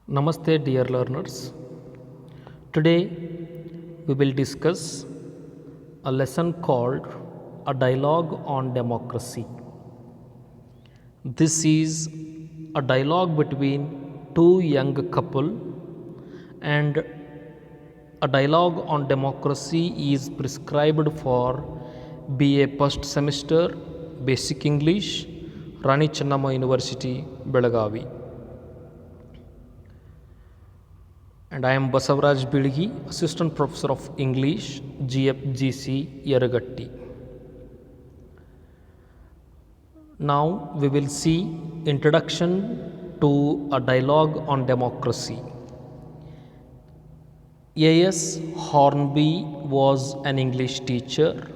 Namaste, dear learners. Today we will discuss a lesson called A Dialogue on Democracy. This is a dialogue between two young couple, and a dialogue on democracy is prescribed for BA first semester Basic English, Rani Chennamma University, Belagavi. And I am Basavaraj Bilgi, Assistant Professor of English, GFGC, Yaragatti. Now we will see introduction to a dialogue on democracy. A.S. Hornby was an English teacher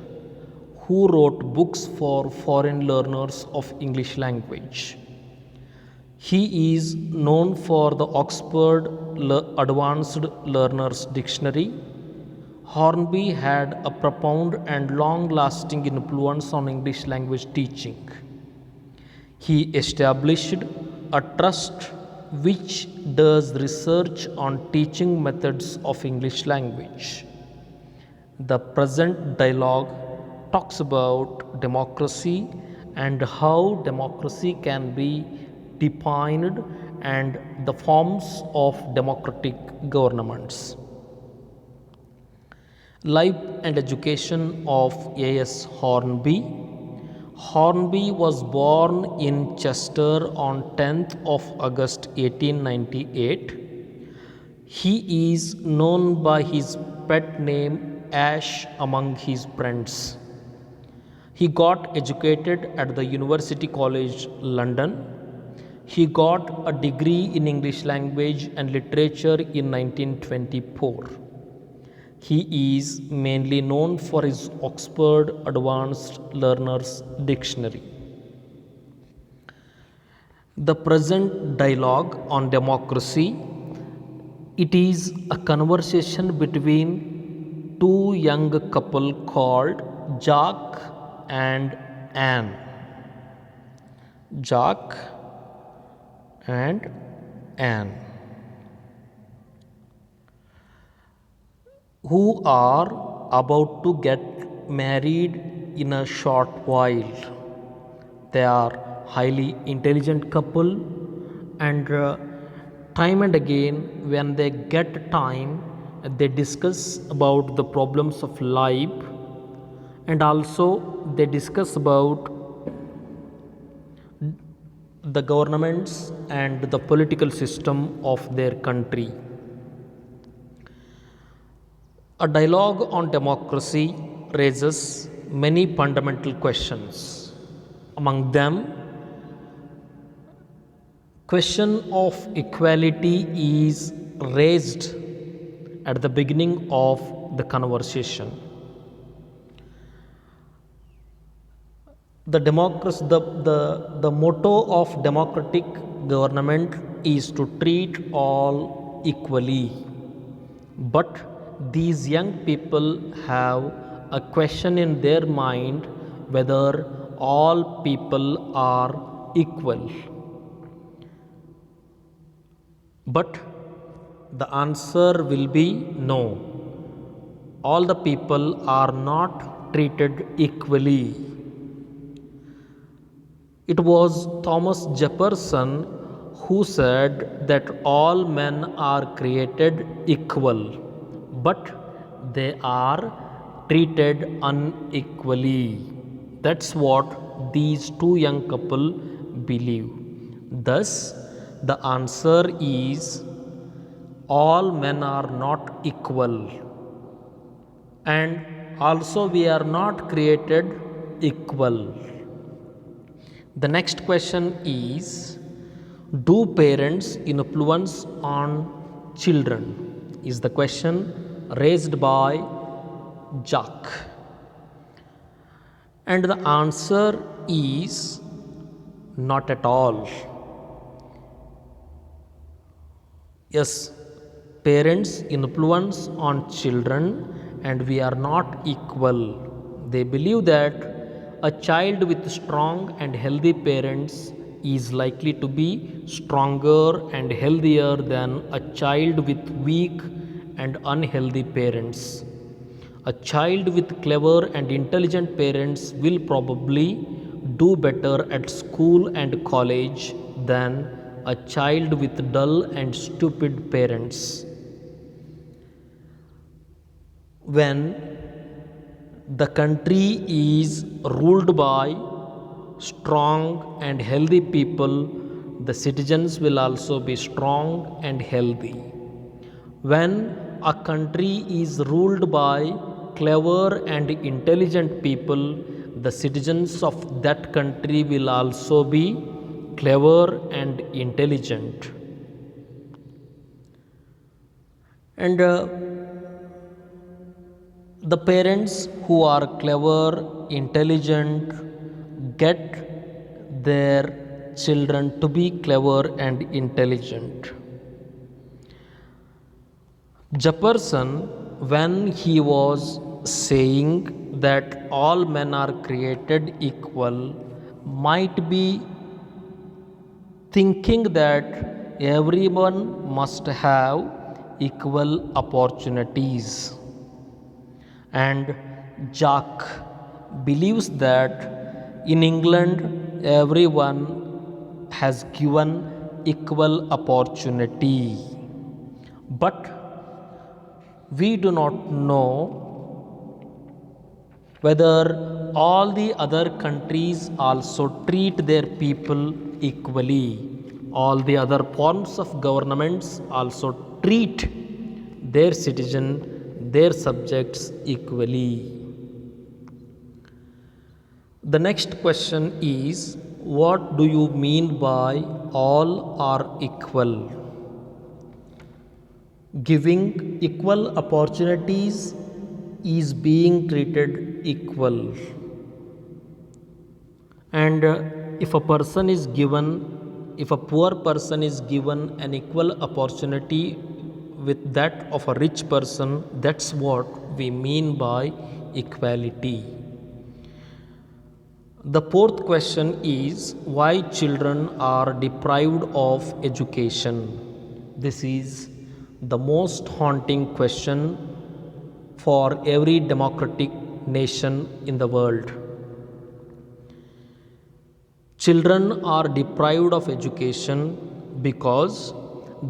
who wrote books for foreign learners of English language. He is known for the Oxford Advanced Learners Dictionary. Hornby had a profound and long-lasting influence on English language teaching. He established a trust which does research on teaching methods of English language. The present dialogue talks about democracy and how democracy can be defined and the forms of democratic governments. Life and education of A.S. Hornby. Hornby was born in Chester on 10th of August 1898. He is known by his pet name Ash among his friends. He got educated at the University College London. He got a degree in English language and literature in 1924. He is mainly known for his Oxford Advanced Learners Dictionary. The present dialogue on democracy, it is a conversation between two young couple called Jack and Anne. Jack and Anne, who are about to get married in a short while. They are highly intelligent couple, and time and again when they get time, they discuss about the problems of life, and also they discuss about the governments and the political system of their country. A dialogue on democracy raises many fundamental questions. Among them, question of equality is raised at the beginning of the conversation. The motto of democratic government is to treat all equally. But these young people have a question in their mind whether all people are equal. But the answer will be no. All the people are not treated equally. It was Thomas Jefferson who said that all men are created equal, but they are treated unequally. That's what these two young couple believe. Thus, the answer is all men are not equal, and also we are not created equal. The next question is, do parents influence on children? Is the question raised by Jack. And the answer is not at all. Yes, parents influence on children and we are not equal. They believe that a child with strong and healthy parents is likely to be stronger and healthier than a child with weak and unhealthy parents. A child with clever and intelligent parents will probably do better at school and college than a child with dull and stupid parents. When the country is ruled by strong and healthy people, the citizens will also be strong and healthy. When a country is ruled by clever and intelligent people, the citizens of that country will also be clever and intelligent. And the parents who are clever, intelligent, get their children to be clever and intelligent. Jefferson, when he was saying that all men are created equal, might be thinking that everyone must have equal opportunities. And Jacques believes that in England everyone has given equal opportunity. But we do not know whether all the other countries also treat their people equally. All the other forms of governments also treat their citizen, their subjects equally. The next question is, what do you mean by all are equal? Giving equal opportunities is being treated equal. And if a poor person is given an equal opportunity with that of a rich person, that's what we mean by equality. The fourth question is, why children are deprived of education? This is the most haunting question for every democratic nation in the world. Children are deprived of education because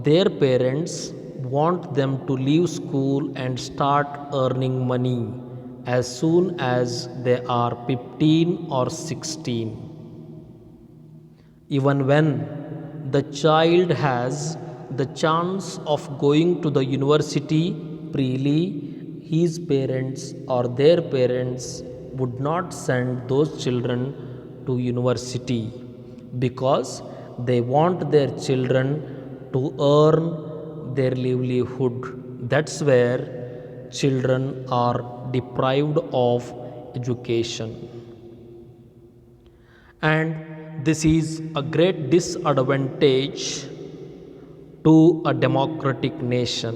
their parents want them to leave school and start earning money as soon as they are 15 or 16. Even when the child has the chance of going to the university freely, his parents or their parents would not send those children to university because they want their children to earn their livelihood. That's where children are deprived of education. And this is a great disadvantage to a democratic nation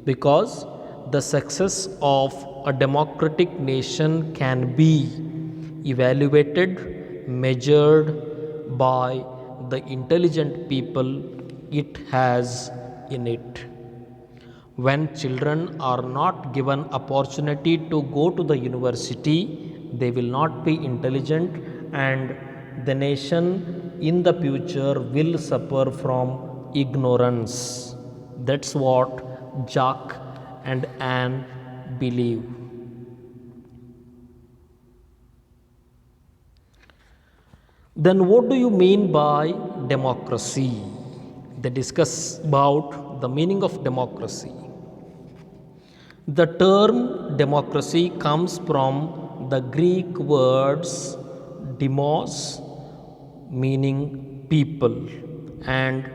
because the success of a democratic nation can be evaluated, measured by the intelligent people it has in it. When children are not given opportunity to go to the university, they will not be intelligent and the nation in the future will suffer from ignorance. That's what Jacques and Anne believe. Then what do you mean by democracy? They discuss about the meaning of democracy. The term democracy comes from the Greek words demos, meaning people, and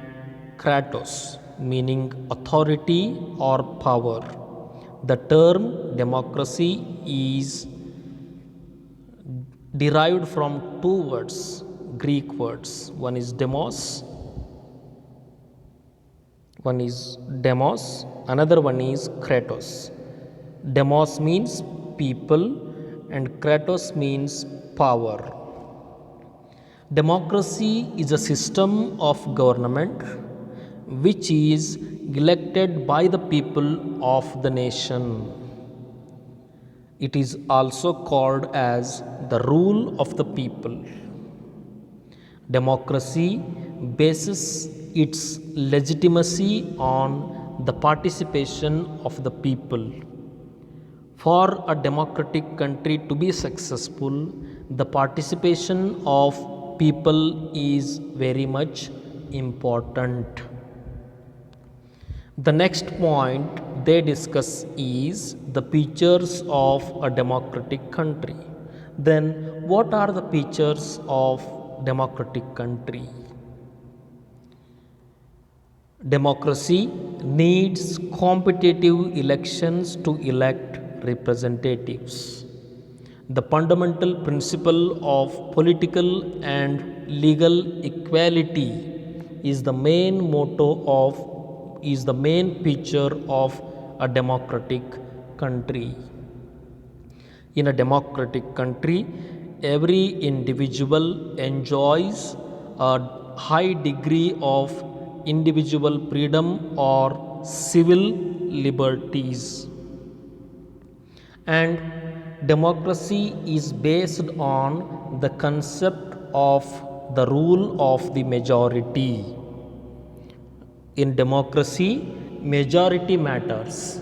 kratos, meaning authority or power. The term democracy is derived from two words, Greek words. One is demos, another one is kratos. Demos means people and kratos means power. Democracy is a system of government which is elected by the people of the nation. It is also called as the rule of the people. Democracy bases its legitimacy on the participation of the people. For a democratic country to be successful, the participation of people is very much important. The next point they discuss is the features of a democratic country. Then, what are the features of democratic country? Democracy needs competitive elections to elect representatives. The fundamental principle of political and legal equality is the main feature of a democratic country. In a democratic country, every individual enjoys a high degree of individual freedom or civil liberties. And democracy is based on the concept of the rule of the majority. In democracy, majority matters.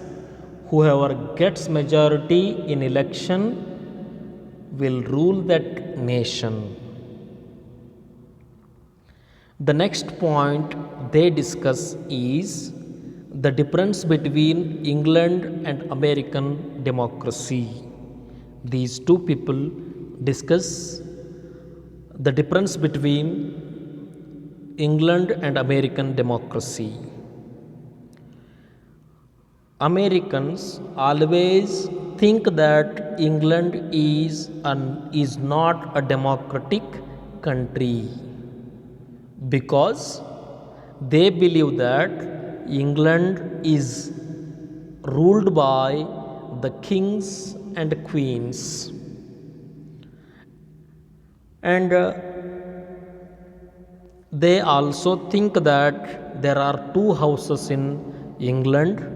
Whoever gets majority in election will rule that nation. The next point they discuss is the difference between England and American democracy. These two people discuss the difference between England and American democracy. Americans always think that England is not a democratic country because they believe that England is ruled by the kings and queens. And they also think that there are two houses in England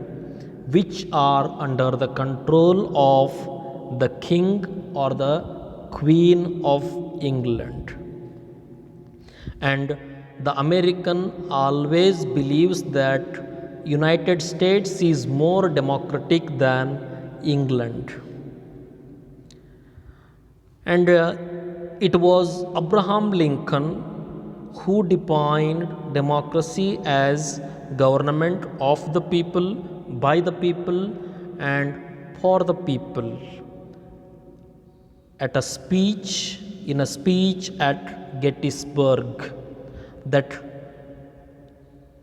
which are under the control of the king or the queen of England. And the American always believes that United States is more democratic than England. And it was Abraham Lincoln who defined democracy as government of the people, by the people, and for the people. In a speech at Gettysburg, that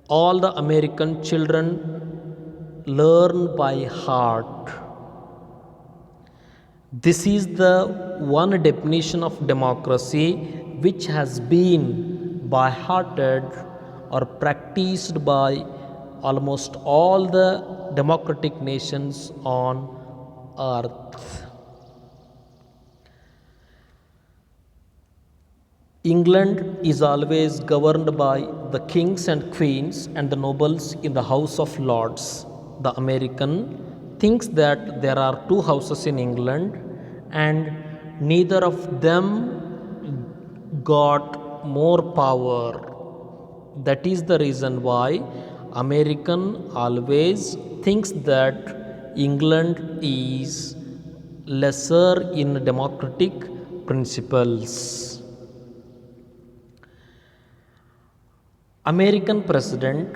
all the American children learn by heart. This is the one definition of democracy which has been by hearted or practiced by almost all the democratic nations on earth. England is always governed by the kings and queens and the nobles in the House of Lords. The American thinks that there are two houses in England and neither of them got more power. That is the reason why American always thinks that England is lesser in democratic principles. American president,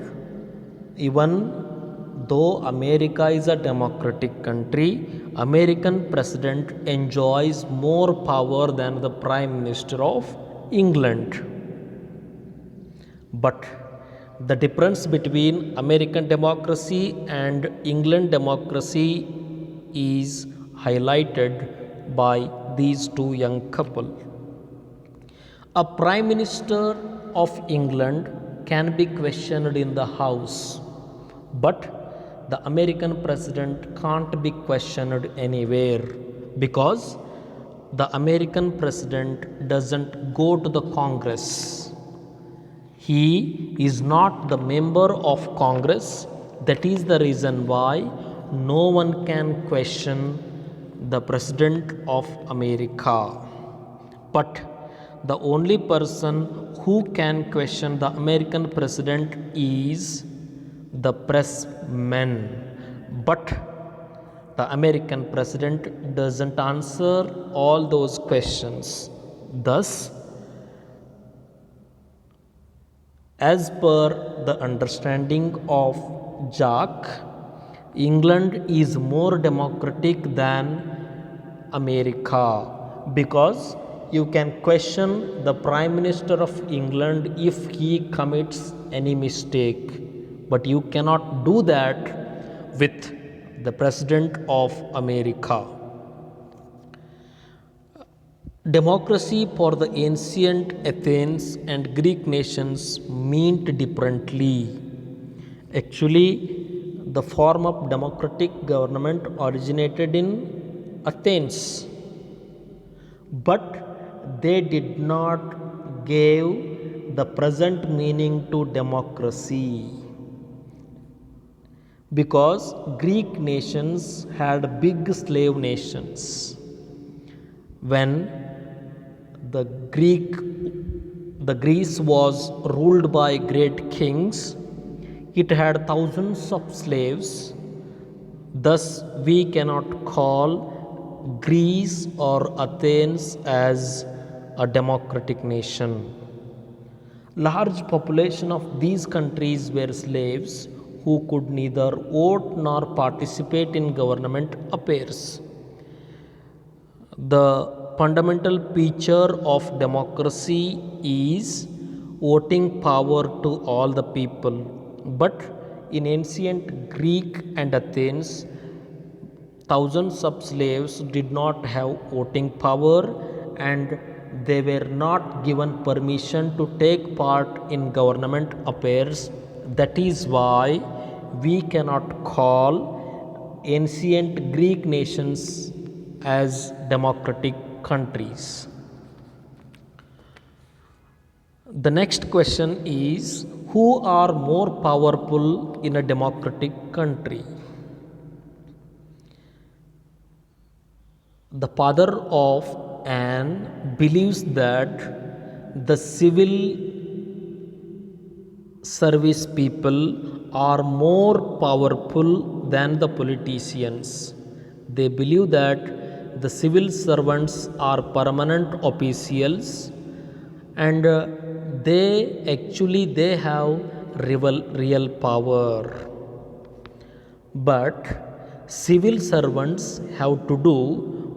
even though America is a democratic country, American president enjoys more power than the Prime Minister of England. But the difference between American democracy and England democracy is highlighted by these two young couple. A Prime Minister of England can be questioned in the House, but the American president can't be questioned anywhere because the American president doesn't go to the Congress. He is not the member of Congress. That is the reason why no one can question the president of America. But the only person who can question the American president is the pressmen. But the American president doesn't answer all those questions. Thus, as per the understanding of Jacques, England is more democratic than America, because you can question the Prime Minister of England if he commits any mistake, but you cannot do that with the President of America. Democracy for the ancient Athens and Greek nations meant differently. Actually, the form of democratic government originated in Athens, but they did not give the present meaning to democracy, because Greek nations had big slave nations. When the Greece was ruled by great kings, it had thousands of slaves. Thus, we cannot call Greece or Athens as a democratic nation. Large population of these countries were slaves who could neither vote nor participate in government affairs. The fundamental feature of democracy is voting power to all the people. But in ancient Greek and Athens, thousands of slaves did not have voting power, and they were not given permission to take part in government affairs. That is why we cannot call ancient Greek nations as democratic countries. The next question is, who are more powerful in a democratic country? The father of Anne believes that the civil service people are more powerful than the politicians. They believe that the civil servants are permanent officials, and they have real power. But civil servants have to do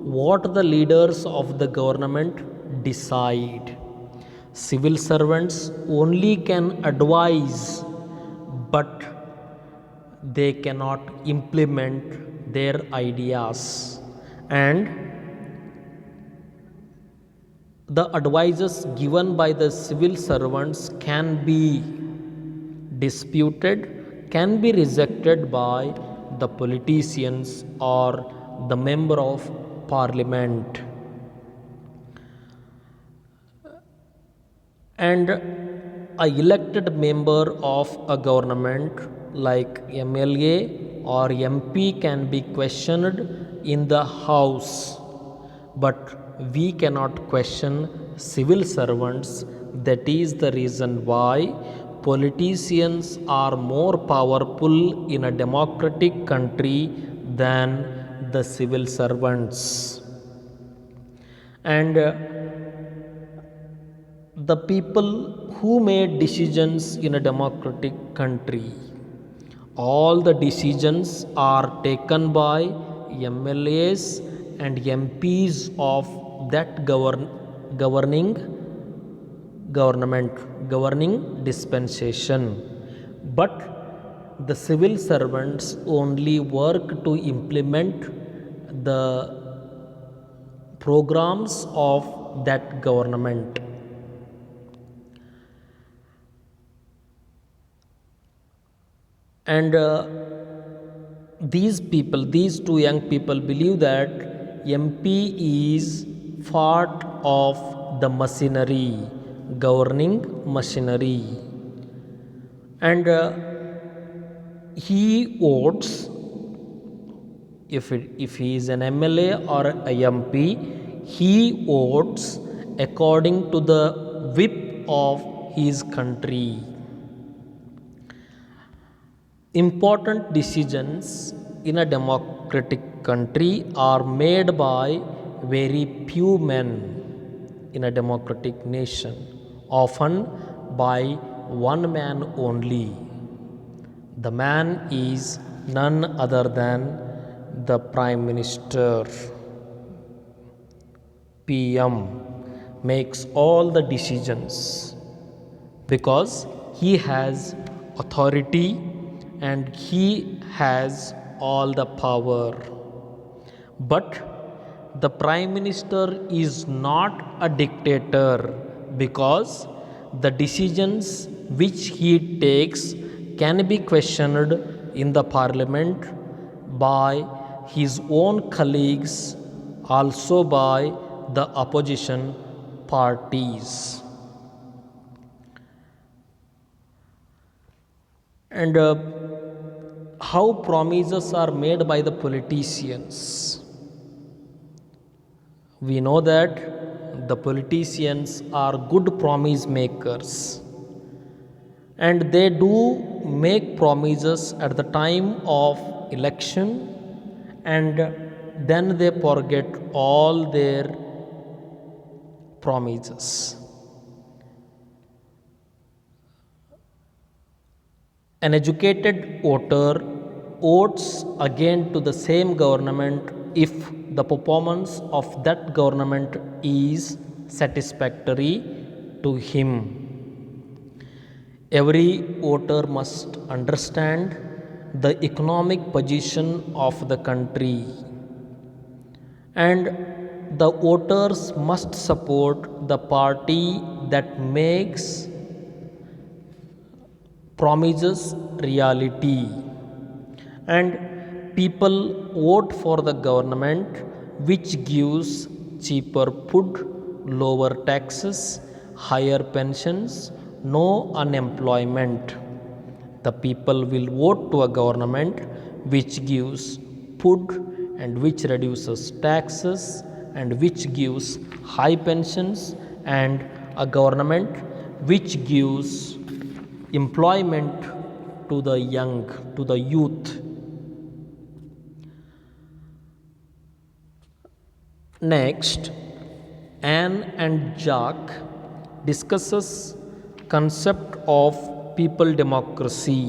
what the leaders of the government decide. Civil servants only can advise, but they cannot implement their ideas. And the advices given by the civil servants can be disputed, can be rejected by the politicians or the member of parliament. And a elected member of a government like MLA or MP can be questioned in the house, but we cannot question civil servants. That is the reason why politicians are more powerful in a democratic country than the civil servants. And the people who made decisions in a democratic country, all the decisions are taken by MLAs and MPs of that governing dispensation. But the civil servants only work to implement the programs of that government. And these two young people believe that MP is part of the machinery, governing machinery. And he votes, if he is an MLA or a MP, he votes according to the whip of his country. Important decisions in a democratic country are made by very few men in a democratic nation, often by one man only. The man is none other than the Prime Minister. PM makes all the decisions because he has authority and he has all the power. But the Prime Minister is not a dictator because the decisions which he takes can be questioned in the Parliament by his own colleagues, also by the opposition parties. And how promises are made by the politicians? We know that the politicians are good promise makers, and they do make promises at the time of election, and then they forget all their promises. An educated voter votes again to the same government if the performance of that government is satisfactory to him. Every voter must understand the economic position of the country, and the voters must support the party that makes promises reality. And people vote for the government which gives cheaper food, lower taxes, higher pensions, no unemployment. The people will vote to a government which gives food and which reduces taxes and which gives high pensions, and a government which gives employment to the young, to the youth. Next, Anne and Jacques discusses concept of people democracy.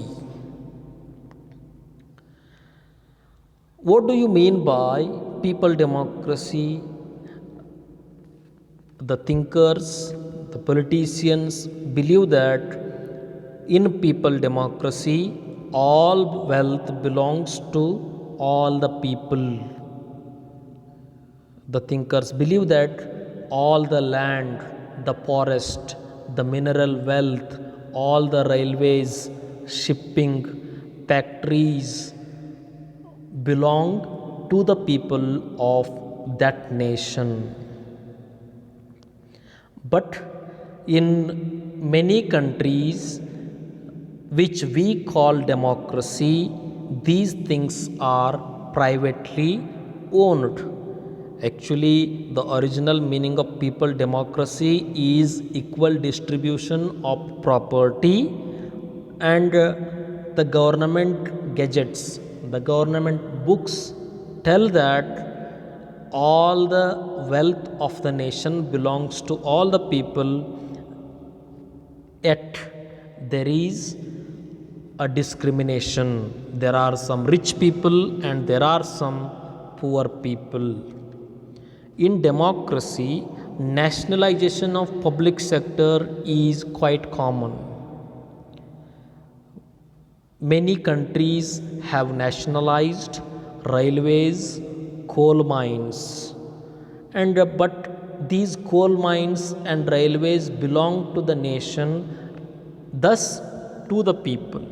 What do you mean by people democracy? The thinkers, the politicians believe that in people democracy, all wealth belongs to all the people. The thinkers believe that all the land, the forest, the mineral wealth, all the railways, shipping, factories belong to the people of that nation. But in many countries which we call democracy, these things are privately owned. Actually, the original meaning of people democracy is equal distribution of property, and the government gadgets, the government books tell that all the wealth of the nation belongs to all the people, yet there is a discrimination. There are some rich people and there are some poor people. In democracy, nationalization of public sector is quite common. Many countries have nationalized railways, coal mines, and but these coal mines and railways belong to the nation, thus to the people.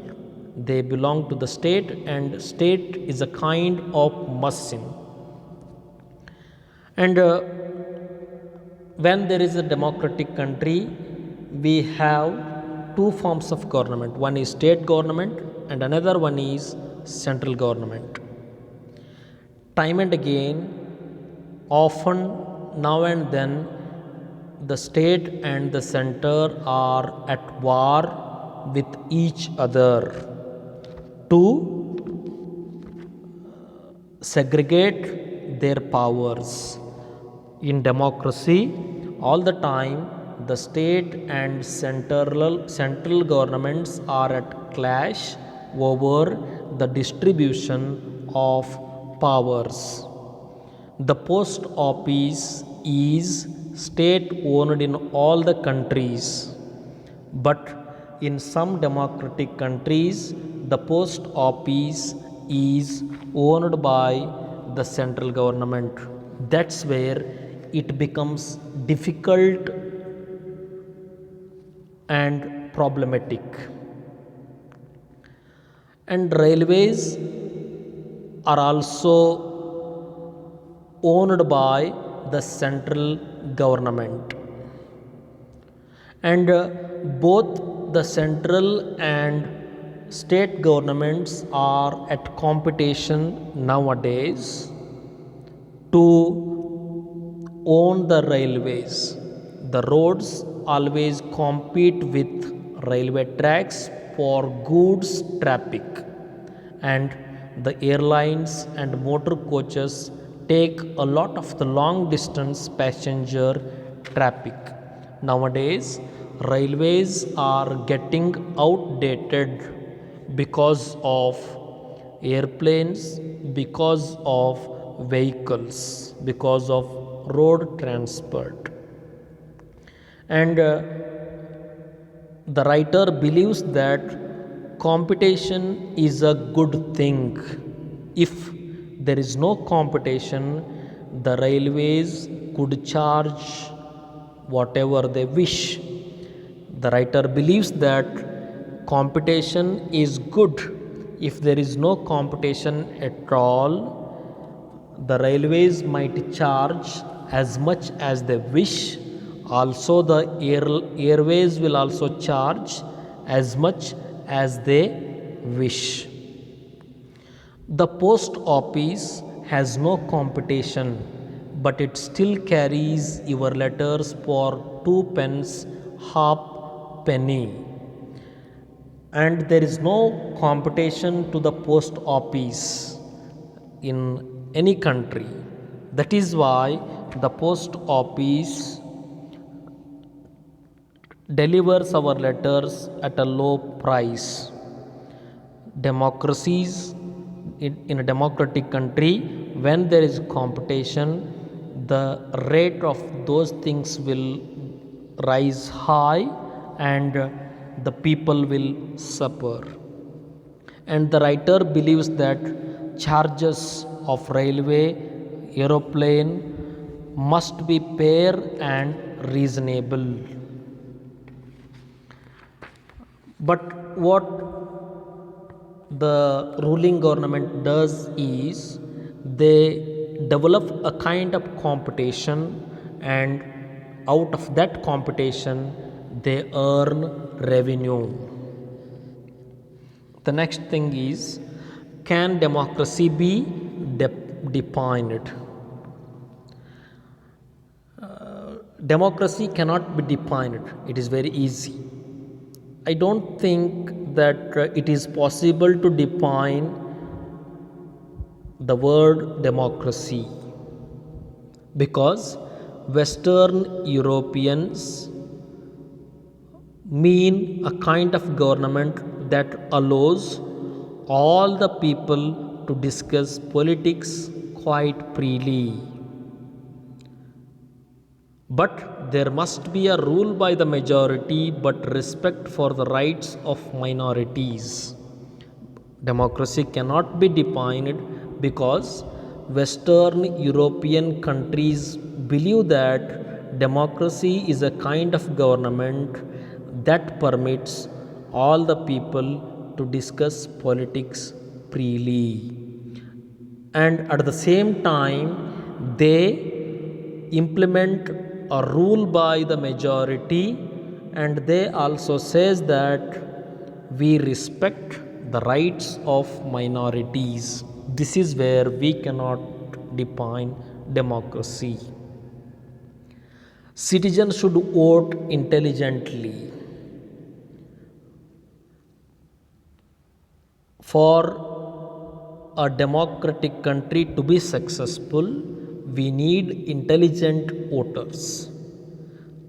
They belong to the state, and state is a kind of machine. And when there is a democratic country, we have two forms of government. One is state government and another one is central government. Time and again, often, now and then, the state and the center are at war with each other to segregate their powers. In democracy, all the time, the state and central governments are at clash over the distribution of powers. The post office is state owned in all the countries, but in some democratic countries, the post office is owned by the central government. That's where it becomes difficult and problematic. And railways are also owned by the central government. And both the central and state governments are at competition nowadays to own the railways. The roads always compete with railway tracks for goods traffic, and the airlines and motor coaches take a lot of the long distance passenger traffic. Nowadays, railways are getting outdated because of airplanes, because of vehicles, because of road transport. And the writer believes that competition is a good thing. If there is no competition, the railways could charge whatever they wish. The writer believes that competition is good. If there is no competition at all, the railways might charge as much as they wish. Also, the airways will also charge as much as they wish. The post office has no competition, but it still carries your letters for 2 pence half penny. And there is no competition to the post office in any country. That is why the post office delivers our letters at a low price. Democracies, in a democratic country, when there is competition, the rate of those things will rise high and the people will suffer. And the writer believes that charges of railway, aeroplane must be fair and reasonable. But what the ruling government does is they develop a kind of competition, and out of that competition they earn revenue. The next thing is, can democracy be defined? Democracy cannot be defined. It is very easy. I don't think that it is possible to define the word democracy, because Western Europeans mean a kind of government that allows all the people to discuss politics quite freely. But there must be a rule by the majority, but respect for the rights of minorities. Democracy cannot be defined because Western European countries believe that democracy is a kind of government that permits all the people to discuss politics freely. And at the same time, they implement are ruled by the majority, and they also says that we respect the rights of minorities. This is where we cannot define democracy. Citizens should vote intelligently. For a democratic country to be successful, we need intelligent voters.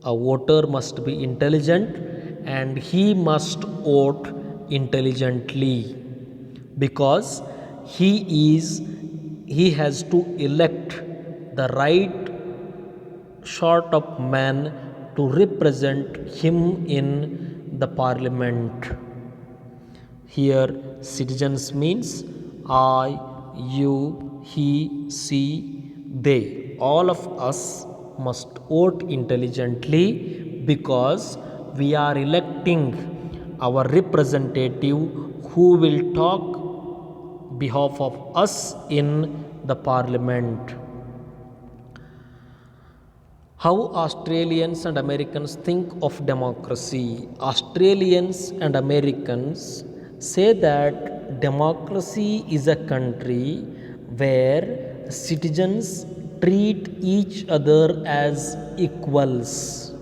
A voter must be intelligent and he must vote intelligently, because he has to elect the right sort of man to represent him in the parliament. Here citizens means I, you, he, she, they. All of us must vote intelligently, because we are electing our representative who will talk behalf of us in the parliament. How Australians and Americans think of democracy. Australians and Americans say that democracy is a country where citizens treat each other as equals,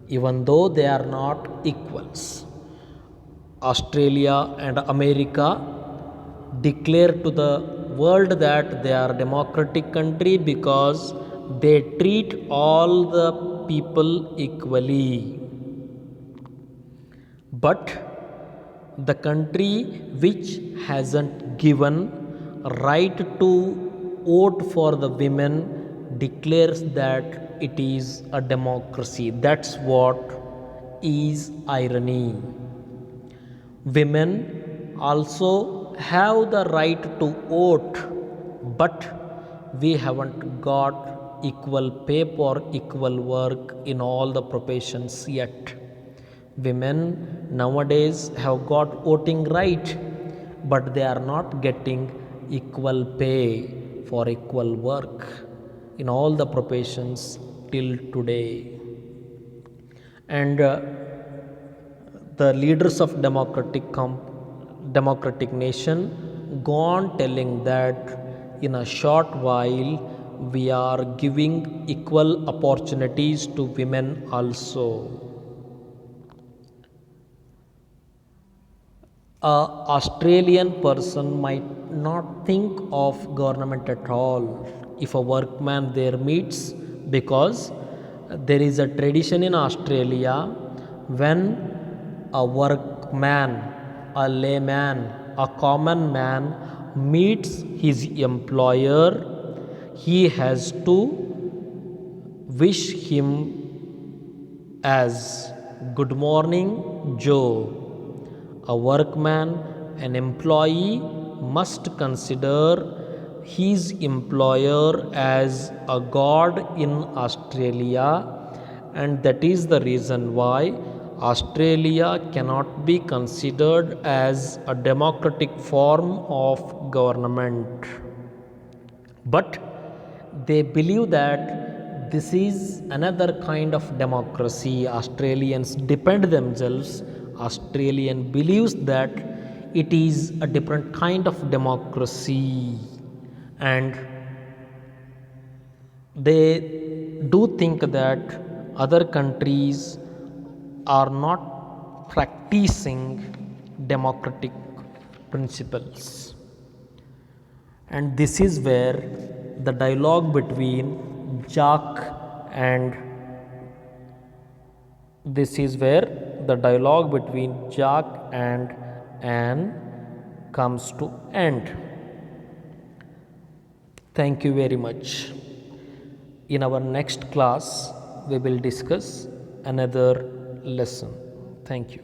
even though they are not equals. Australia and America declare to the world that they are a democratic country because they treat all the people equally. But the country which hasn't given right to vote for the women declares that it is a democracy. That's what is irony. Women also have the right to vote, but we haven't got equal pay for equal work in all the professions yet. Women nowadays have got voting right, but they are not getting equal pay for equal work in all the professions till today. And the leaders of democratic nation go on telling that in a short while we are giving equal opportunities to women also. A Australian person might not think of government at all if a workman there meets, because there is a tradition in Australia when a workman, a layman, a common man meets his employer, he has to wish him as good morning, Joe. A workman, an employee must consider his employer as a god in Australia, and that is the reason why Australia cannot be considered as a democratic form of government. But they believe that this is another kind of democracy. Australians depend themselves. Australian believes that it is a different kind of democracy, and they do think that other countries are not practicing democratic principles. And this is where the dialogue between Jack and Anne comes to end. Thank you very much. In our next class, we will discuss another lesson. Thank you.